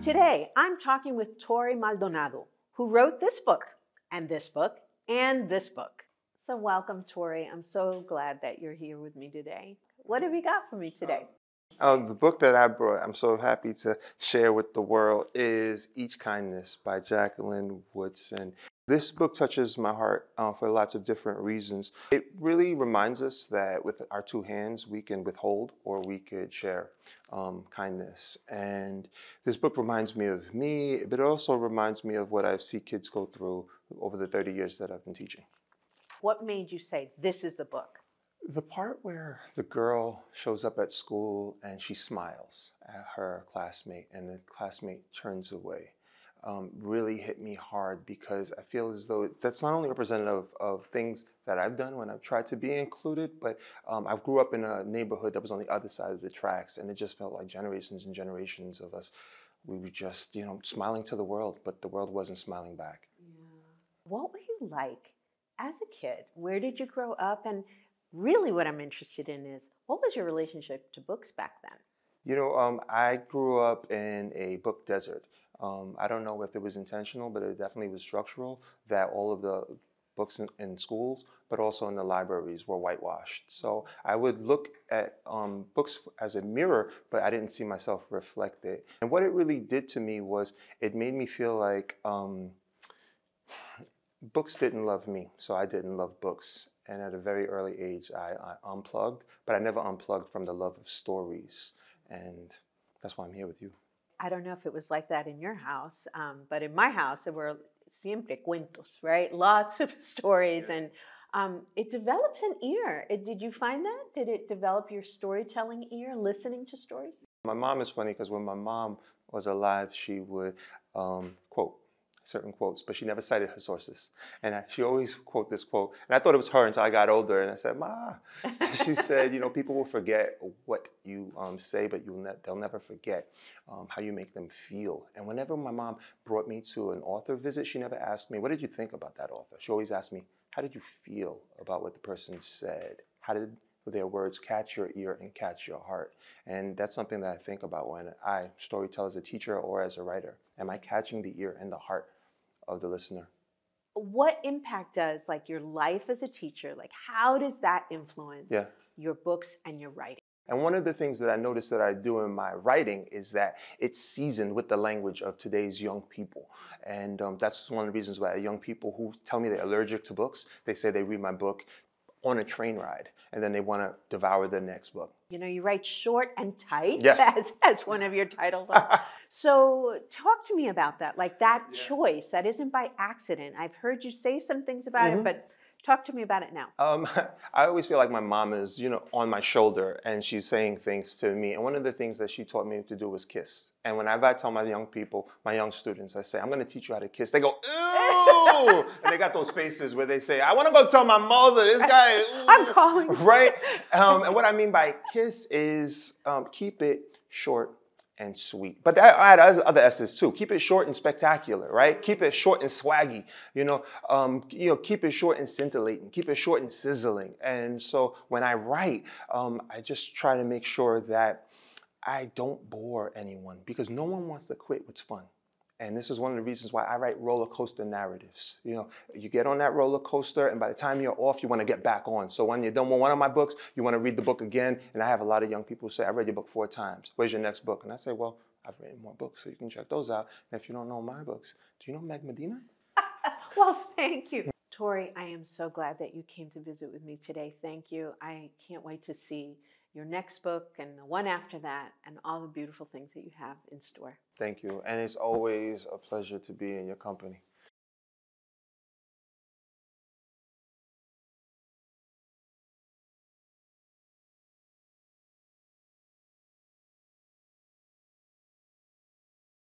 Today, I'm talking with Tori Maldonado, who wrote this book, and this book, and this book. So welcome, Tori. I'm so glad that you're here with me today. What have you got for me today? The book that I brought, I'm so happy to share with the world, is Each Kindness by Jacqueline Woodson. This book touches my heart for lots of different reasons. It really reminds us that with our two hands, we can withhold or we could share kindness. And this book reminds me of me, but it also reminds me of what I've seen kids go through over the 30 years that I've been teaching. What made you say, this is the book? The part where the girl shows up at school and she smiles at her classmate and the classmate turns away really hit me hard, because I feel as though that's not only representative of things that I've done when I've tried to be included, but I grew up in a neighborhood that was on the other side of the tracks, and it just felt like generations and generations of us, we were just, smiling to the world, but the world wasn't smiling back. Yeah. What were you like as a kid? Where did you grow up? And really what I'm interested in is, what was your relationship to books back then? I grew up in a book desert. I don't know if it was intentional, but it definitely was structural, that all of the books in schools, but also in the libraries, were whitewashed. So I would look at books as a mirror, but I didn't see myself reflected. And what it really did to me was it made me feel like books didn't love me, so I didn't love books. And at a very early age, I unplugged, but I never unplugged from the love of stories. And that's why I'm here with you. I don't know if it was like that in your house, but in my house, there were siempre cuentos, right? Lots of stories, and it develops an ear. Did you find that? Did it develop your storytelling ear, listening to stories? My mom is funny, because when my mom was alive, she would quote certain quotes, but she never cited her sources. And she always quote this quote. And I thought it was her until I got older, and I said, Ma. She said, people will forget what you say, but they'll never forget how you make them feel. And whenever my mom brought me to an author visit, she never asked me, what did you think about that author? She always asked me, how did you feel about what the person said? How did their words catch your ear and catch your heart? And that's something that I think about when I storytell as a teacher or as a writer. Am I catching the ear and the heart of the listener? What impact does your life as a teacher, how does that influence your books and your writing? And one of the things that I noticed that I do in my writing is that it's seasoned with the language of today's young people. And that's one of the reasons why young people who tell me they're allergic to books, they say they read my book on a train ride, and then they want to devour the next book. You write short and tight, yes. as one of your titles. So talk to me about that, that choice. That isn't by accident. I've heard you say some things about it, but talk to me about it now. I always feel like my mom is, on my shoulder, and she's saying things to me. And one of the things that she taught me to do was kiss. And whenever I tell my young people, my young students, I say, I'm going to teach you how to kiss, they go, ew! And they got those faces where they say, I want to go tell my mother, this guy is, ooh. I'm calling. Right? And what I mean by kiss is keep it short and sweet. But I had other S's too. Keep it short and spectacular, right? Keep it short and swaggy. Keep it short and scintillating. Keep it short and sizzling. And so when I write, I just try to make sure that I don't bore anyone, because no one wants to quit what's fun. And this is one of the reasons why I write roller coaster narratives. You get on that roller coaster, and by the time you're off, you want to get back on. So when you're done with one of my books, you want to read the book again. And I have a lot of young people who say, I read your book 4 times. Where's your next book? And I say, well, I've written more books, so you can check those out. And if you don't know my books, do you know Meg Medina? Well, thank you. Tori, I am so glad that you came to visit with me today. Thank you. I can't wait to see your next book and the one after that and all the beautiful things that you have in store. Thank you. And it's always a pleasure to be in your company.